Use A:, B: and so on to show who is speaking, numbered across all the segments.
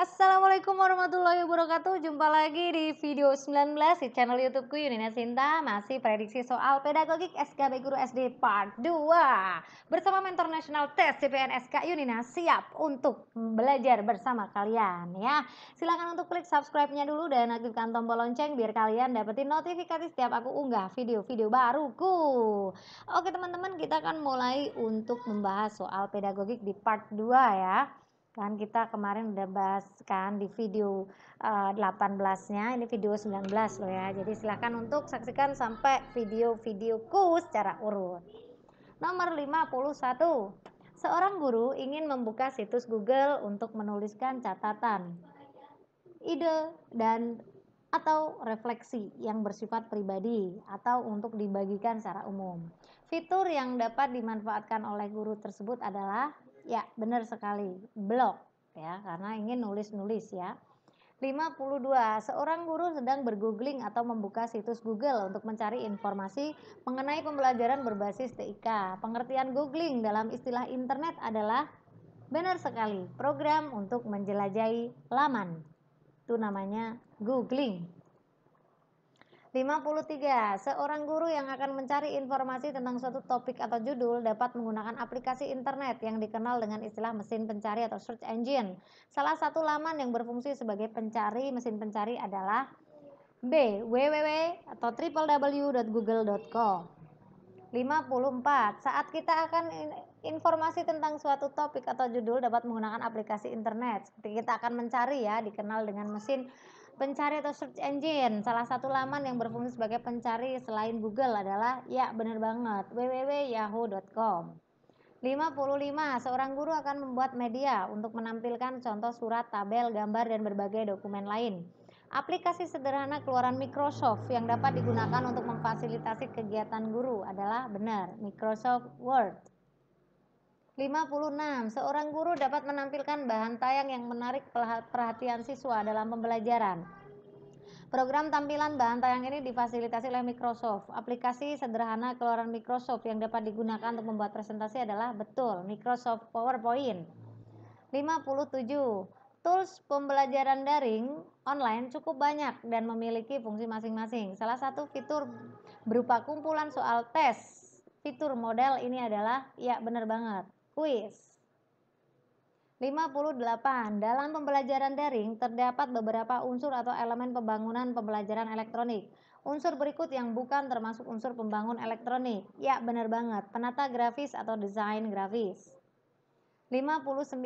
A: Assalamualaikum warahmatullahi wabarakatuh. Jumpa lagi di video 19 di channel YouTubeku Yunina Sinta. Masih prediksi soal pedagogik SKB Guru SD Part 2. Bersama mentor nasional tes CPNSK Yunina siap untuk belajar bersama kalian ya. Silahkan untuk klik subscribe-nya dulu dan aktifkan tombol lonceng biar kalian dapetin notifikasi setiap aku unggah video-video baruku. Oke teman-teman, kita akan mulai untuk membahas soal pedagogik di part 2 ya. Kan kita kemarin udah bahas kan di video 18-nya, ini video 19 loh ya. Jadi silahkan untuk saksikan sampai video-videoku secara urut. Nomor 51. Seorang guru ingin membuka situs Google untuk menuliskan catatan, ide, dan atau refleksi yang bersifat pribadi atau untuk dibagikan secara umum. Fitur yang dapat dimanfaatkan oleh guru tersebut adalah, ya benar sekali, blog ya, karena ingin nulis-nulis ya. 52. Seorang guru sedang bergoogling atau membuka situs Google untuk mencari informasi mengenai pembelajaran berbasis TIK. Pengertian googling dalam istilah internet adalah, benar sekali, program untuk menjelajahi laman. Itu namanya googling. 53. Seorang guru yang akan mencari informasi tentang suatu topik atau judul dapat menggunakan aplikasi internet yang dikenal dengan istilah mesin pencari atau search engine. Salah satu laman yang berfungsi sebagai pencari mesin pencari adalah www atau www.google.com. 54. Saat kita akan informasi tentang suatu topik atau judul dapat menggunakan aplikasi internet. Seperti kita akan mencari ya, dikenal dengan mesin pencari atau search engine. Salah satu laman yang berfungsi sebagai pencari selain Google adalah, ya benar banget, www.yahoo.com. 55. Seorang guru akan membuat media untuk menampilkan contoh surat, tabel, gambar, dan berbagai dokumen lain. Aplikasi sederhana keluaran Microsoft yang dapat digunakan untuk memfasilitasi kegiatan guru adalah, benar, Microsoft Word. 56. Seorang guru dapat menampilkan bahan tayang yang menarik perhatian siswa dalam pembelajaran. Program tampilan bahan tayang ini difasilitasi oleh Microsoft. Aplikasi sederhana keluaran Microsoft yang dapat digunakan untuk membuat presentasi adalah, betul, Microsoft PowerPoint. 57. Tools pembelajaran daring online cukup banyak dan memiliki fungsi masing-masing. Salah satu fitur berupa kumpulan soal tes. Fitur model ini adalah, ya benar banget, kuis. 58. Dalam pembelajaran daring terdapat beberapa unsur atau elemen pembangunan pembelajaran elektronik. Unsur berikut yang bukan termasuk unsur pembangun elektronik. Ya benar banget, penata grafis atau desain grafis. 59.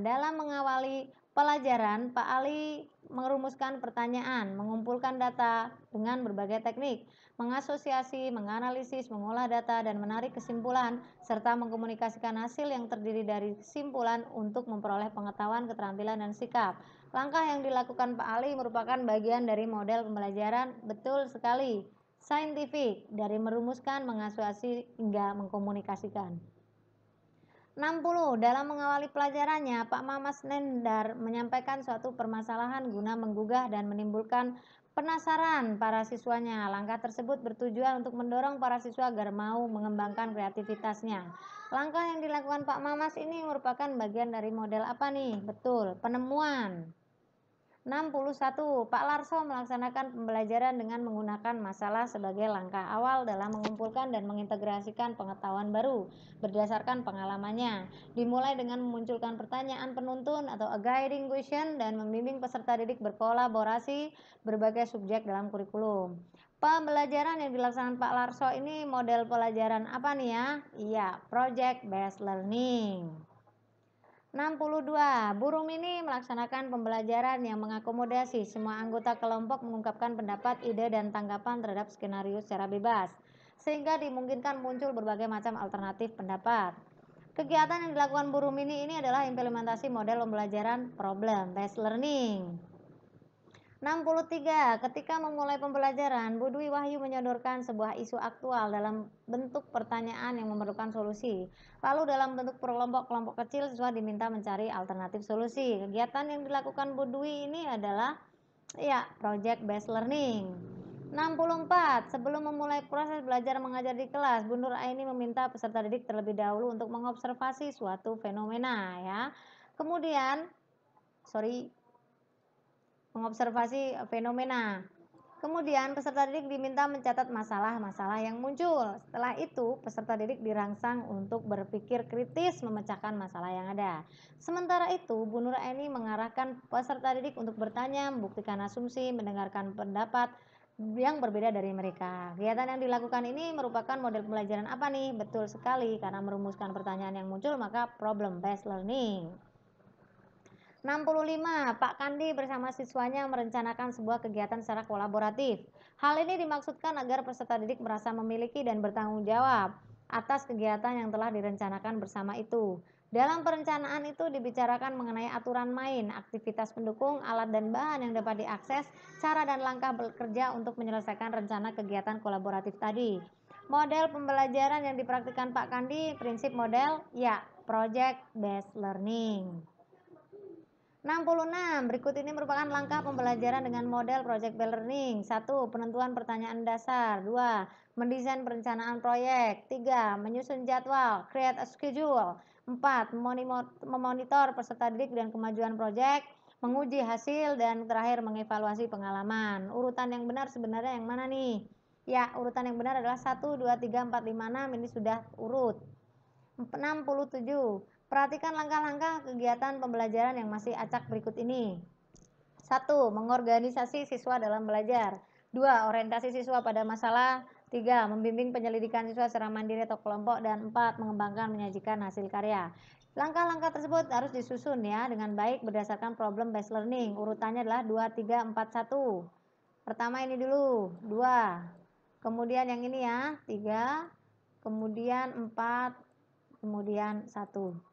A: Dalam mengawali pelajaran, Pak Ali merumuskan pertanyaan, mengumpulkan data dengan berbagai teknik, mengasosiasi, menganalisis, mengolah data, dan menarik kesimpulan, serta mengkomunikasikan hasil yang terdiri dari kesimpulan untuk memperoleh pengetahuan, keterampilan, dan sikap. Langkah yang dilakukan Pak Ali merupakan bagian dari model pembelajaran, betul sekali, saintifik, dari merumuskan, mengasosiasi, hingga mengkomunikasikan. 60. Dalam mengawali pelajarannya, Pak Mamas Nendar menyampaikan suatu permasalahan guna menggugah dan menimbulkan penasaran para siswanya. Langkah tersebut bertujuan untuk mendorong para siswa agar mau mengembangkan kreativitasnya. Langkah yang dilakukan Pak Mamas ini merupakan bagian dari model apa nih? Betul, penemuan. 61. Pak Larso melaksanakan pembelajaran dengan menggunakan masalah sebagai langkah awal dalam mengumpulkan dan mengintegrasikan pengetahuan baru berdasarkan pengalamannya. Dimulai dengan memunculkan pertanyaan penuntun atau a guiding question dan membimbing peserta didik berkolaborasi berbagai subjek dalam kurikulum. Pembelajaran yang dilaksanakan Pak Larso ini model pelajaran apa nih ya? Iya, project based learning. 62. Burung Mini melaksanakan pembelajaran yang mengakomodasi semua anggota kelompok mengungkapkan pendapat, ide, dan tanggapan terhadap skenario secara bebas, sehingga dimungkinkan muncul berbagai macam alternatif pendapat. Kegiatan yang dilakukan Burung Mini ini adalah implementasi model pembelajaran problem based learning. 63. Ketika memulai pembelajaran, Bu Dwi Wahyu menyodorkan sebuah isu aktual dalam bentuk pertanyaan yang memerlukan solusi. Lalu dalam bentuk kelompok-kelompok kecil, siswa diminta mencari alternatif solusi. Kegiatan yang dilakukan Bu Dwi ini adalah, ya, project based learning. 64. Sebelum memulai proses belajar mengajar di kelas, Bu Nur Aini meminta peserta didik terlebih dahulu untuk mengobservasi suatu fenomena ya. Kemudian, mengobservasi fenomena. Kemudian peserta didik diminta mencatat masalah-masalah yang muncul. Setelah itu, peserta didik dirangsang untuk berpikir kritis memecahkan masalah yang ada. Sementara itu, Bu Nur Aini mengarahkan peserta didik untuk bertanya, membuktikan asumsi, mendengarkan pendapat yang berbeda dari mereka. Kegiatan yang dilakukan ini merupakan model pembelajaran apa nih? Betul sekali, karena merumuskan pertanyaan yang muncul maka problem based learning. 65. Pak Kandi bersama siswanya merencanakan sebuah kegiatan secara kolaboratif. Hal ini dimaksudkan agar peserta didik merasa memiliki dan bertanggung jawab atas kegiatan yang telah direncanakan bersama itu. Dalam perencanaan itu dibicarakan mengenai aturan main, aktivitas pendukung, alat dan bahan yang dapat diakses, cara dan langkah bekerja untuk menyelesaikan rencana kegiatan kolaboratif tadi. Model pembelajaran yang dipraktikkan Pak Kandi, prinsip model, ya, project based learning. 66. Berikut ini merupakan langkah pembelajaran dengan model project based learning. 1. Penentuan pertanyaan dasar. 2. Mendesain perencanaan proyek. 3. Menyusun jadwal, create a schedule. 4. Memonitor peserta didik dan kemajuan proyek, menguji hasil, dan terakhir mengevaluasi pengalaman. Urutan yang benar sebenarnya yang mana nih? Ya, urutan yang benar adalah 1, 2, 3, 4, 5, 6. Ini sudah urut. 67. Perhatikan langkah-langkah kegiatan pembelajaran yang masih acak berikut ini. 1. Mengorganisasi siswa dalam belajar. 2. Orientasi siswa pada masalah. 3. Membimbing penyelidikan siswa secara mandiri atau kelompok. Dan 4. Mengembangkan menyajikan hasil karya. Langkah-langkah tersebut harus disusun ya dengan baik berdasarkan problem based learning. Urutannya adalah 2, 3, 4, 1. Pertama ini dulu, 2. Kemudian yang ini ya, 3. Kemudian 4. Kemudian 1.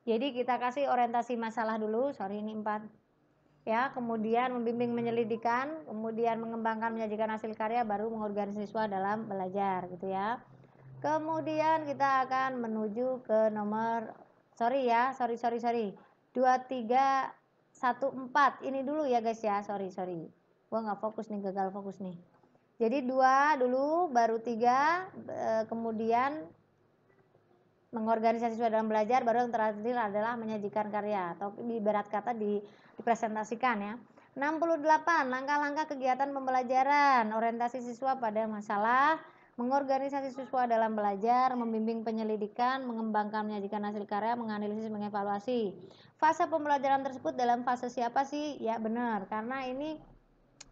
A: Jadi kita kasih orientasi masalah dulu, ini 4. Ya, kemudian membimbing menyelidikan, kemudian mengembangkan menyajikan hasil karya, baru mengorganisasi siswa dalam belajar gitu ya. Kemudian kita akan menuju ke nomor 2, 3, 1, 4. Ini dulu ya guys ya, sorry. Gua nggak fokus nih, gagal fokus nih. Jadi 2 dulu, baru 3, kemudian mengorganisasi siswa dalam belajar, baru yang terakhir adalah menyajikan karya atau ibarat kata dipresentasikan ya. 68. Langkah-langkah kegiatan pembelajaran, orientasi siswa pada masalah, mengorganisasi siswa dalam belajar, membimbing penyelidikan, mengembangkan menyajikan hasil karya, menganalisis, mengevaluasi. Fase pembelajaran tersebut dalam fase siapa sih? Ya benar, karena ini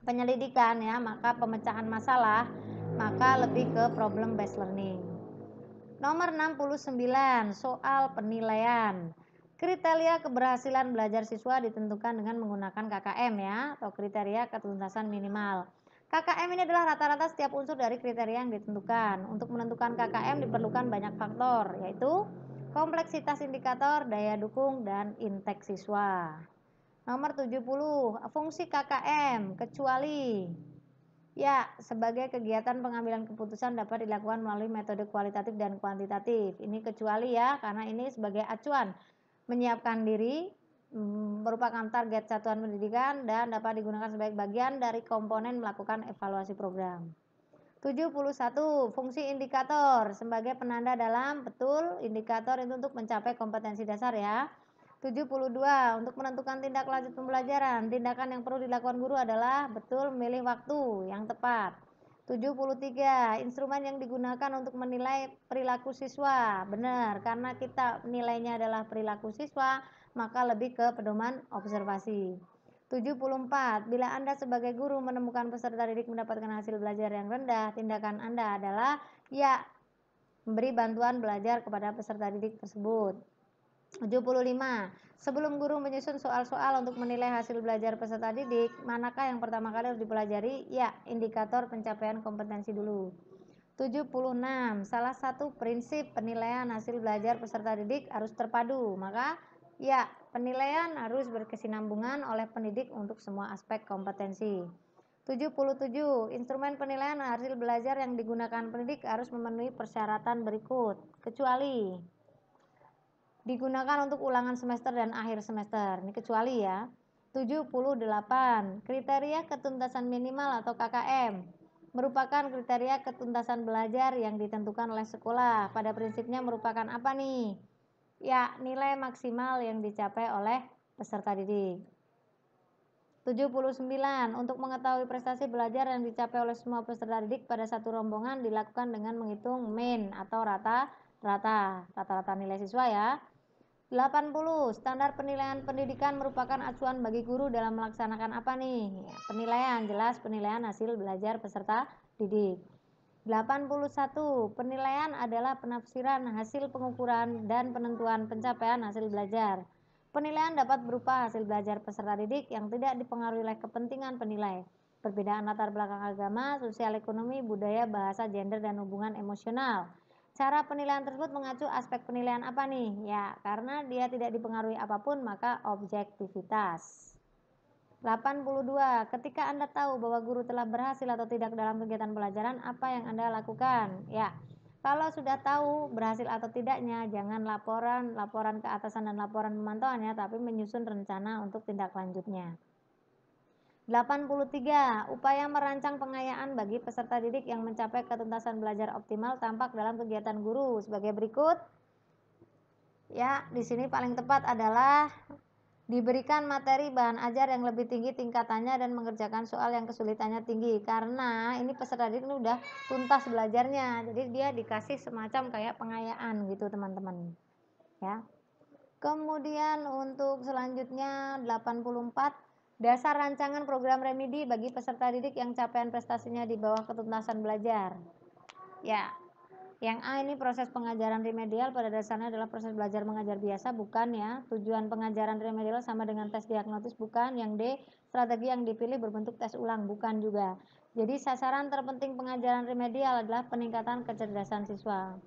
A: penyelidikan ya, maka pemecahan masalah, maka lebih ke problem based learning. Nomor 69, soal penilaian. Kriteria keberhasilan belajar siswa ditentukan dengan menggunakan KKM ya, atau kriteria ketuntasan minimal. KKM ini adalah rata-rata setiap unsur dari kriteria yang ditentukan. Untuk menentukan KKM diperlukan banyak faktor, yaitu kompleksitas indikator, daya dukung, dan intake siswa. Nomor 70, fungsi KKM, kecuali ya, sebagai kegiatan pengambilan keputusan dapat dilakukan melalui metode kualitatif dan kuantitatif. Ini kecuali ya, karena ini sebagai acuan menyiapkan diri, merupakan target satuan pendidikan dan dapat digunakan sebagai bagian dari komponen melakukan evaluasi program. 71. Fungsi indikator sebagai penanda dalam, betul, indikator itu untuk mencapai kompetensi dasar ya. 72. Untuk menentukan tindak lanjut pembelajaran, tindakan yang perlu dilakukan guru adalah betul memilih waktu yang tepat. 73. Instrumen yang digunakan untuk menilai perilaku siswa, benar, karena kita nilainya adalah perilaku siswa, maka lebih ke pedoman observasi. 74. Bila Anda sebagai guru menemukan peserta didik mendapatkan hasil belajar yang rendah, tindakan Anda adalah ya, memberi bantuan belajar kepada peserta didik tersebut. 75. Sebelum guru menyusun soal-soal untuk menilai hasil belajar peserta didik, manakah yang pertama kali harus dipelajari? Ya, indikator pencapaian kompetensi dulu. 76. Salah satu prinsip penilaian hasil belajar peserta didik harus terpadu. Maka, ya, penilaian harus berkesinambungan oleh pendidik untuk semua aspek kompetensi. 77. Instrumen penilaian hasil belajar yang digunakan pendidik harus memenuhi persyaratan berikut, kecuali digunakan untuk ulangan semester dan akhir semester. Ini kecuali ya. 78. Kriteria ketuntasan minimal atau KKM merupakan kriteria ketuntasan belajar yang ditentukan oleh sekolah. Pada prinsipnya merupakan apa nih? Ya, nilai maksimal yang dicapai oleh peserta didik. 79. Untuk mengetahui prestasi belajar yang dicapai oleh semua peserta didik pada satu rombongan dilakukan dengan menghitung mean atau rata-rata nilai siswa ya. 80. Standar penilaian pendidikan merupakan acuan bagi guru dalam melaksanakan apa nih? Ya, penilaian, jelas penilaian hasil belajar peserta didik. 81. Penilaian adalah penafsiran hasil pengukuran dan penentuan pencapaian hasil belajar. Penilaian dapat berupa hasil belajar peserta didik yang tidak dipengaruhi oleh kepentingan penilai, perbedaan latar belakang agama, sosial ekonomi, budaya, bahasa, gender, dan hubungan emosional. Cara penilaian tersebut mengacu aspek penilaian apa nih? Ya, karena dia tidak dipengaruhi apapun maka objektivitas. 82. Ketika Anda tahu bahwa guru telah berhasil atau tidak dalam kegiatan pelajaran, apa yang Anda lakukan? Ya, kalau sudah tahu berhasil atau tidaknya, jangan laporan ke atasan dan laporan pemantauannya, tapi menyusun rencana untuk tindak lanjutnya. 83. Upaya merancang pengayaan bagi peserta didik yang mencapai ketuntasan belajar optimal tampak dalam kegiatan guru sebagai berikut. Ya, di sini paling tepat adalah diberikan materi bahan ajar yang lebih tinggi tingkatannya dan mengerjakan soal yang kesulitannya tinggi, karena ini peserta didik ini udah tuntas belajarnya, jadi dia dikasih semacam kayak pengayaan gitu teman-teman ya. Kemudian untuk selanjutnya 84. Dasar rancangan program remedi bagi peserta didik yang capaian prestasinya di bawah ketuntasan belajar. Ya, yang A ini proses pengajaran remedial pada dasarnya adalah proses belajar mengajar biasa, bukan ya. Tujuan pengajaran remedial sama dengan tes diagnosis, bukan. Yang D, strategi yang dipilih berbentuk tes ulang, bukan juga. Jadi sasaran terpenting pengajaran remedial adalah peningkatan kecerdasan siswa.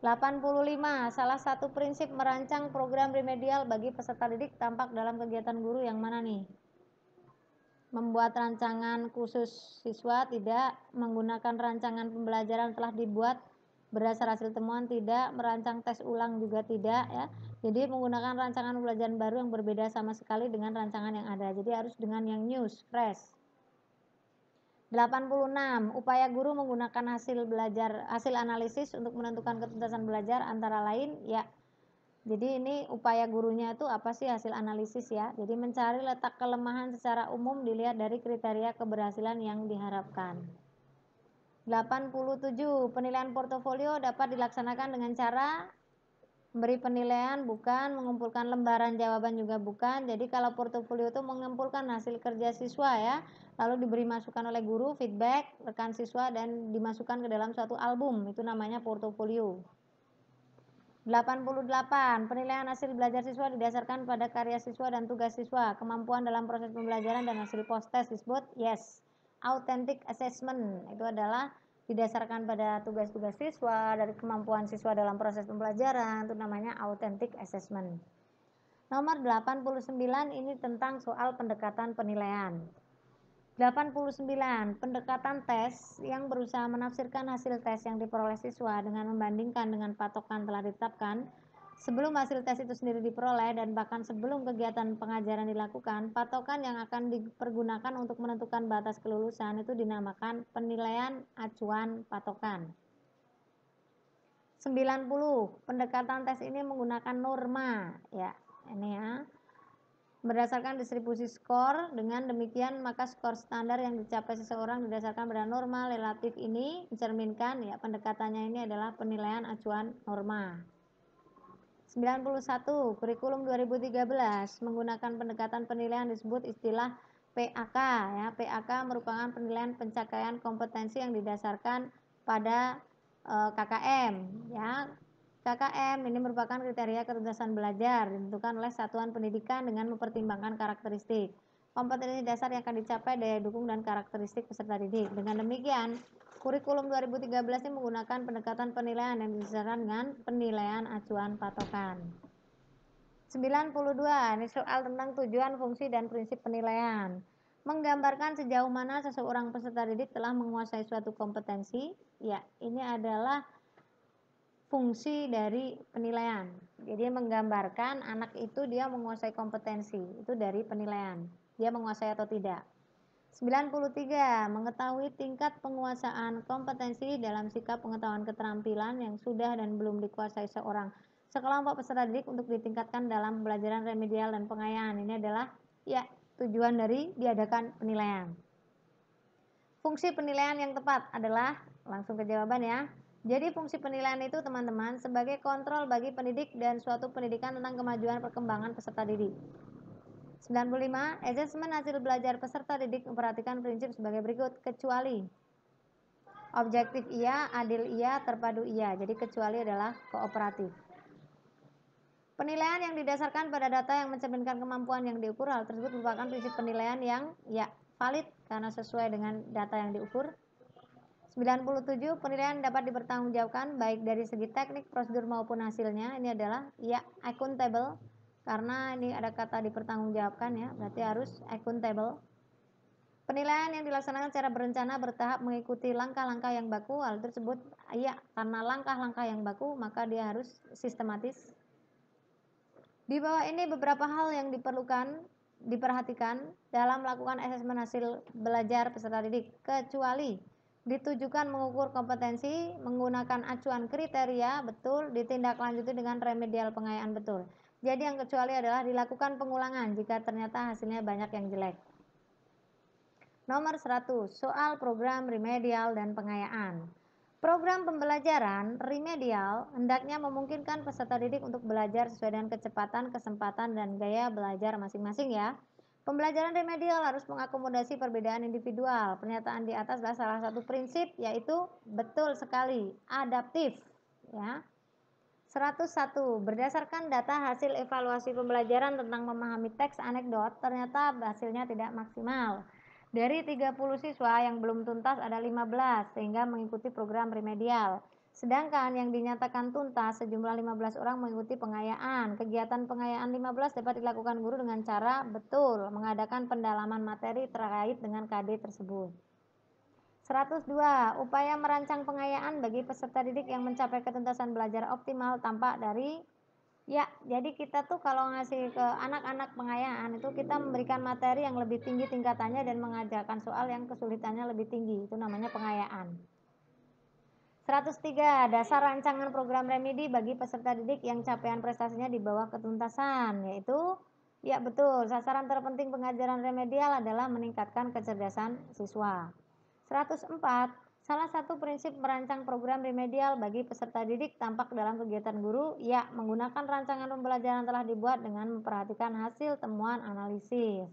A: 85. Salah satu prinsip merancang program remedial bagi peserta didik tampak dalam kegiatan guru yang mana nih? Membuat rancangan khusus siswa, tidak. Menggunakan rancangan pembelajaran telah dibuat berdasar hasil temuan, tidak. Merancang tes ulang juga tidak ya. Jadi menggunakan rancangan pembelajaran baru yang berbeda sama sekali dengan rancangan yang ada. Jadi harus dengan yang new, fresh. 86. Upaya guru menggunakan hasil analisis untuk menentukan ketuntasan belajar antara lain ya. Jadi ini upaya gurunya itu apa sih, hasil analisis ya. Jadi mencari letak kelemahan secara umum dilihat dari kriteria keberhasilan yang diharapkan. 87. Penilaian portofolio dapat dilaksanakan dengan cara memberi penilaian, bukan. Mengumpulkan lembaran jawaban juga bukan. Jadi kalau portofolio itu mengumpulkan hasil kerja siswa ya, lalu diberi masukan oleh guru, feedback rekan siswa, dan dimasukkan ke dalam suatu album, itu namanya portofolio. 88. Penilaian hasil belajar siswa didasarkan pada karya siswa dan tugas siswa, kemampuan dalam proses pembelajaran dan hasil post-test disebut yes. Authentic assessment itu adalah didasarkan pada tugas-tugas siswa, dari kemampuan siswa dalam proses pembelajaran, itu namanya authentic assessment. Nomor 89 ini tentang soal pendekatan penilaian. 89. Pendekatan tes yang berusaha menafsirkan hasil tes yang diperoleh siswa dengan membandingkan dengan patokan telah ditetapkan. Sebelum hasil tes itu sendiri diperoleh dan bahkan sebelum kegiatan pengajaran dilakukan, patokan yang akan dipergunakan untuk menentukan batas kelulusan itu dinamakan penilaian acuan patokan. 90. Pendekatan tes ini menggunakan norma ya. Ini ya. Berdasarkan distribusi skor, dengan demikian maka skor standar yang dicapai seseorang didasarkan pada norma relatif ini mencerminkan ya pendekatannya ini adalah penilaian acuan norma. 91. Kurikulum 2013 menggunakan pendekatan penilaian disebut istilah PAK ya. PAK merupakan penilaian pencapaian kompetensi yang didasarkan pada KKM ya. KKM ini merupakan kriteria ketuntasan belajar ditentukan oleh satuan pendidikan dengan mempertimbangkan karakteristik kompetensi dasar yang akan dicapai, daya dukung, dan karakteristik peserta didik. Dengan demikian, kurikulum 2013 ini menggunakan pendekatan penilaian yang didasarkan dengan penilaian acuan patokan. 92. Ini soal tentang tujuan, fungsi, dan prinsip penilaian. Menggambarkan sejauh mana seseorang peserta didik telah menguasai suatu kompetensi. Ya, ini adalah fungsi dari penilaian. Jadi menggambarkan anak itu dia menguasai kompetensi, itu dari penilaian. Dia menguasai atau tidak. 93. Mengetahui tingkat penguasaan kompetensi dalam sikap pengetahuan keterampilan yang sudah dan belum dikuasai sekelompok peserta didik untuk ditingkatkan dalam pembelajaran remedial dan pengayaan. Ini adalah ya tujuan dari diadakan penilaian. Fungsi penilaian yang tepat adalah, langsung ke jawaban ya. Jadi fungsi penilaian itu teman-teman sebagai kontrol bagi pendidik dan suatu pendidikan tentang kemajuan perkembangan peserta didik. 95. Asesmen hasil belajar peserta didik memperhatikan prinsip sebagai berikut, kecuali objektif iya, adil iya, terpadu iya. Jadi kecuali adalah kooperatif. Penilaian yang didasarkan pada data yang mencerminkan kemampuan yang diukur, hal tersebut merupakan prinsip penilaian yang valid karena sesuai dengan data yang diukur. 97. Penilaian dapat dipertanggungjawabkan baik dari segi teknik, prosedur maupun hasilnya. Ini adalah accountable, karena ini ada kata dipertanggungjawabkan ya, berarti harus accountable. Penilaian yang dilaksanakan secara berencana, bertahap, mengikuti langkah-langkah yang baku. Hal tersebut karena langkah-langkah yang baku maka dia harus sistematis. Di bawah ini beberapa hal yang diperhatikan dalam melakukan asesmen hasil belajar peserta didik, kecuali ditujukan mengukur kompetensi, menggunakan acuan kriteria, betul, ditindaklanjuti dengan remedial pengayaan, betul. Jadi yang kecuali adalah dilakukan pengulangan jika ternyata hasilnya banyak yang jelek. Nomor 100, soal program remedial dan pengayaan. Program pembelajaran remedial hendaknya memungkinkan peserta didik untuk belajar sesuai dengan kecepatan, kesempatan, dan gaya belajar masing-masing ya. Pembelajaran remedial harus mengakomodasi perbedaan individual. Pernyataan di atas adalah salah satu prinsip, yaitu betul sekali, adaptif ya. 101. Berdasarkan data hasil evaluasi pembelajaran tentang memahami teks anekdot, ternyata hasilnya tidak maksimal. Dari 30 siswa yang belum tuntas ada 15 sehingga mengikuti program remedial. Sedangkan yang dinyatakan tuntas sejumlah 15 orang mengikuti pengayaan. Kegiatan pengayaan 15 dapat dilakukan guru dengan cara betul mengadakan pendalaman materi terkait dengan KD tersebut. 102. Upaya merancang pengayaan bagi peserta didik yang mencapai ketuntasan belajar optimal tampak dari jadi kita tuh kalau ngasih ke anak-anak pengayaan itu kita memberikan materi yang lebih tinggi tingkatannya dan mengajarkan soal yang kesulitannya lebih tinggi. Itu namanya pengayaan. 103. Dasar rancangan program remedi bagi peserta didik yang capaian prestasinya di bawah ketuntasan, yaitu betul, sasaran terpenting pengajaran remedial adalah meningkatkan kecerdasan siswa. 104. Salah satu prinsip merancang program remedial bagi peserta didik tampak dalam kegiatan guru, menggunakan rancangan pembelajaran telah dibuat dengan memperhatikan hasil temuan analisis.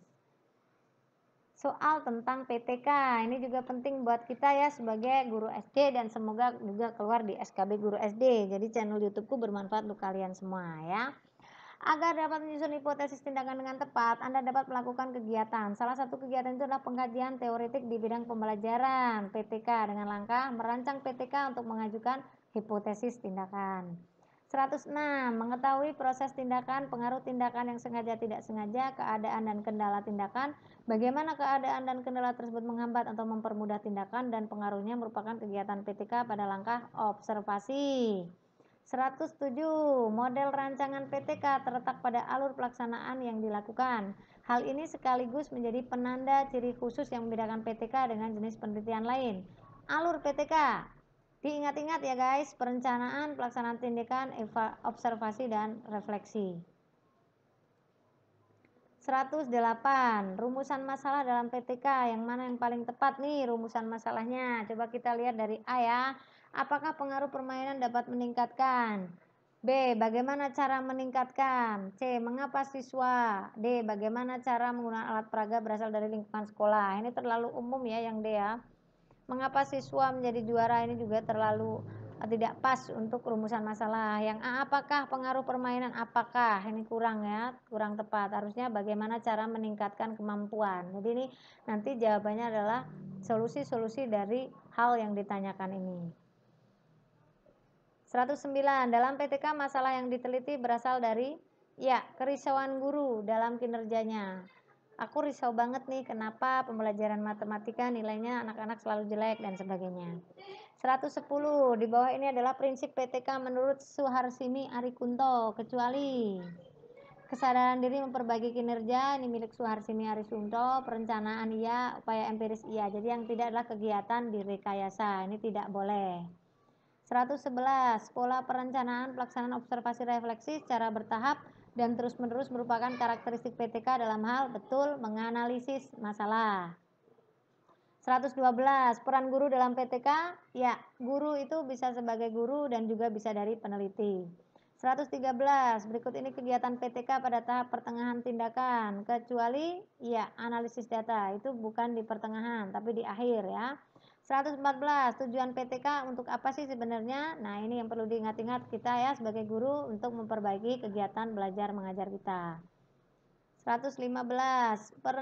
A: Soal tentang PTK, ini juga penting buat kita ya sebagai guru SD dan semoga juga keluar di SKB Guru SD. Jadi channel YouTubeku bermanfaat untuk kalian semua ya. Agar dapat menyusun hipotesis tindakan dengan tepat, Anda dapat melakukan kegiatan. Salah satu kegiatan itu adalah pengkajian teoretik di bidang pembelajaran PTK dengan langkah merancang PTK untuk mengajukan hipotesis tindakan. 106. Mengetahui proses tindakan, pengaruh tindakan yang sengaja tidak sengaja, keadaan dan kendala tindakan, bagaimana keadaan dan kendala tersebut menghambat atau mempermudah tindakan, dan pengaruhnya merupakan kegiatan PTK pada langkah observasi. 107. Model rancangan PTK terletak pada alur pelaksanaan yang dilakukan. Hal ini sekaligus menjadi penanda ciri khusus yang membedakan PTK dengan jenis penelitian lain. Alur PTK diingat-ingat ya guys, perencanaan, pelaksanaan tindakan, observasi, dan refleksi. 108. Rumusan masalah dalam PTK, yang mana yang paling tepat nih rumusan masalahnya? Coba kita lihat dari A ya. Apakah pengaruh permainan dapat meningkatkan? B. Bagaimana cara meningkatkan? C. Mengapa siswa? D. Bagaimana cara menggunakan alat peraga berasal dari lingkungan sekolah? Ini terlalu umum ya yang D ya. Mengapa siswa menjadi juara ini juga terlalu tidak pas untuk rumusan masalah. Yang A, apakah pengaruh permainan? Apakah ini kurang ya, kurang tepat. Harusnya bagaimana cara meningkatkan kemampuan. Jadi ini nanti jawabannya adalah solusi-solusi dari hal yang ditanyakan ini. 109. Dalam PTK masalah yang diteliti berasal dari kerisauan guru dalam kinerjanya. Aku risau banget nih kenapa pembelajaran matematika nilainya anak-anak selalu jelek dan sebagainya. 110. Di bawah ini adalah prinsip PTK menurut Suharsini Arikunto, kecuali kesadaran diri memperbaiki kinerja, ini milik Suharsini Arikunto, perencanaan upaya empiris Jadi yang tidak adalah kegiatan direkayasa, ini tidak boleh. 111. Pola perencanaan pelaksanaan observasi refleksi secara bertahap dan terus-menerus merupakan karakteristik PTK dalam hal betul menganalisis masalah. 112, peran guru dalam PTK. Ya, guru itu bisa sebagai guru dan juga bisa dari peneliti. 113, berikut ini kegiatan PTK pada tahap pertengahan tindakan, kecuali ya analisis data, itu bukan di pertengahan tapi di akhir ya. 114, tujuan PTK untuk apa sih sebenarnya? Nah, ini yang perlu diingat-ingat kita ya sebagai guru untuk memperbaiki kegiatan belajar mengajar kita. 115,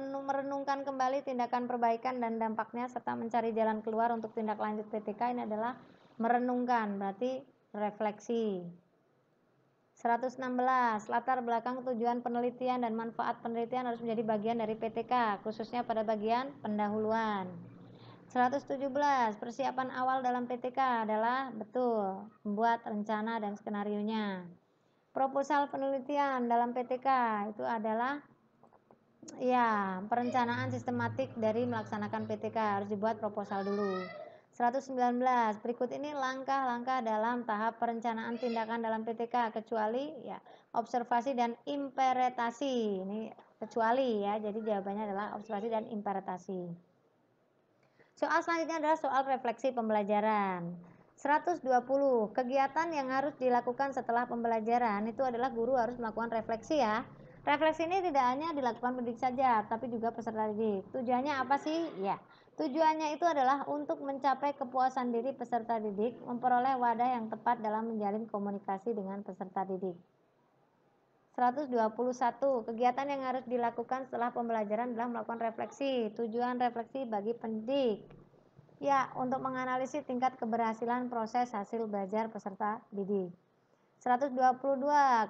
A: merenungkan kembali tindakan perbaikan dan dampaknya serta mencari jalan keluar untuk tindak lanjut PTK. Ini adalah merenungkan, berarti refleksi. 116, latar belakang tujuan penelitian dan manfaat penelitian harus menjadi bagian dari PTK, khususnya pada bagian pendahuluan. 117, persiapan awal dalam PTK adalah betul, membuat rencana dan skenarionya. Proposal penelitian dalam PTK itu adalah ya perencanaan sistematik dari melaksanakan PTK, harus dibuat proposal dulu. 119, berikut ini langkah-langkah dalam tahap perencanaan tindakan dalam PTK, kecuali ya observasi dan interpretasi. Ini kecuali ya, jadi jawabannya adalah observasi dan interpretasi. Soal selanjutnya adalah soal refleksi pembelajaran. 120, kegiatan yang harus dilakukan setelah pembelajaran itu adalah guru harus melakukan refleksi ya. Refleksi ini tidak hanya dilakukan pendidik saja, tapi juga peserta didik. Tujuannya apa sih? Ya, tujuannya itu adalah untuk mencapai kepuasan diri peserta didik, memperoleh wadah yang tepat dalam menjalin komunikasi dengan peserta didik. 121, kegiatan yang harus dilakukan setelah pembelajaran adalah melakukan refleksi. Tujuan refleksi bagi pendidik, ya, untuk menganalisis tingkat keberhasilan proses hasil belajar peserta didik. 122,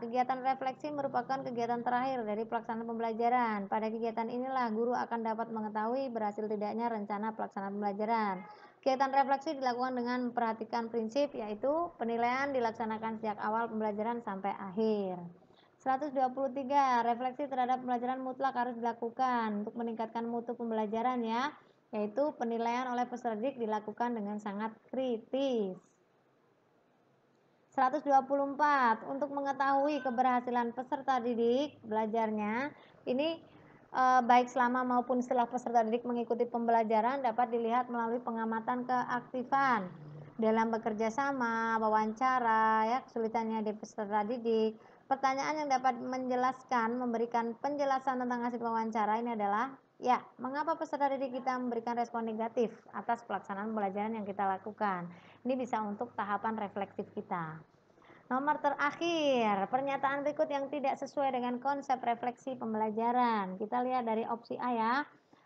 A: kegiatan refleksi merupakan kegiatan terakhir dari pelaksanaan pembelajaran. Pada kegiatan inilah guru akan dapat mengetahui berhasil tidaknya rencana pelaksanaan pembelajaran. Kegiatan refleksi dilakukan dengan memperhatikan prinsip, yaitu penilaian dilaksanakan sejak awal pembelajaran sampai akhir. 123, refleksi terhadap pembelajaran mutlak harus dilakukan untuk meningkatkan mutu pembelajaran ya, yaitu penilaian oleh peserta didik dilakukan dengan sangat kritis. 124, untuk mengetahui keberhasilan peserta didik belajarnya, ini baik selama maupun setelah peserta didik mengikuti pembelajaran dapat dilihat melalui pengamatan keaktifan dalam bekerja sama, wawancara, ya, kesulitannya di peserta didik. Pertanyaan yang dapat menjelaskan, memberikan penjelasan tentang hasil wawancara ini adalah, ya, mengapa peserta didik kita memberikan respon negatif atas pelaksanaan pembelajaran yang kita lakukan. Ini bisa untuk tahapan refleksif kita. Nomor terakhir, pernyataan berikut yang tidak sesuai dengan konsep refleksi pembelajaran. Kita lihat dari opsi A ya.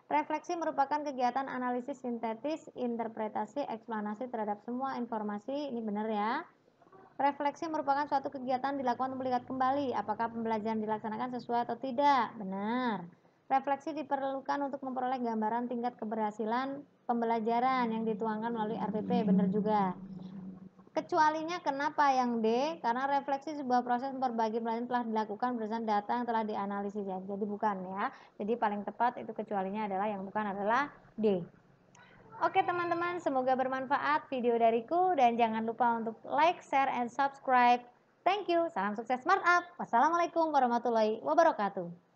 A: Refleksi merupakan kegiatan analisis sintetis, interpretasi, eksplanasi terhadap semua informasi. Ini benar ya. Refleksi merupakan suatu kegiatan dilakukan untuk melihat kembali apakah pembelajaran dilaksanakan sesuai atau tidak. Benar. Refleksi diperlukan untuk memperoleh gambaran tingkat keberhasilan pembelajaran yang dituangkan melalui RPP. Benar juga. Kecualinya kenapa yang D? Karena refleksi sebuah proses memperbaiki pelajaran telah dilakukan berdasarkan data yang telah dianalisis ya. Jadi bukan ya. Jadi paling tepat itu kecualinya adalah yang bukan adalah D. Oke teman-teman, semoga bermanfaat video dariku dan jangan lupa untuk like, share, and subscribe. Thank you. Salam sukses Smart Up. Wassalamualaikum warahmatullahi wabarakatuh.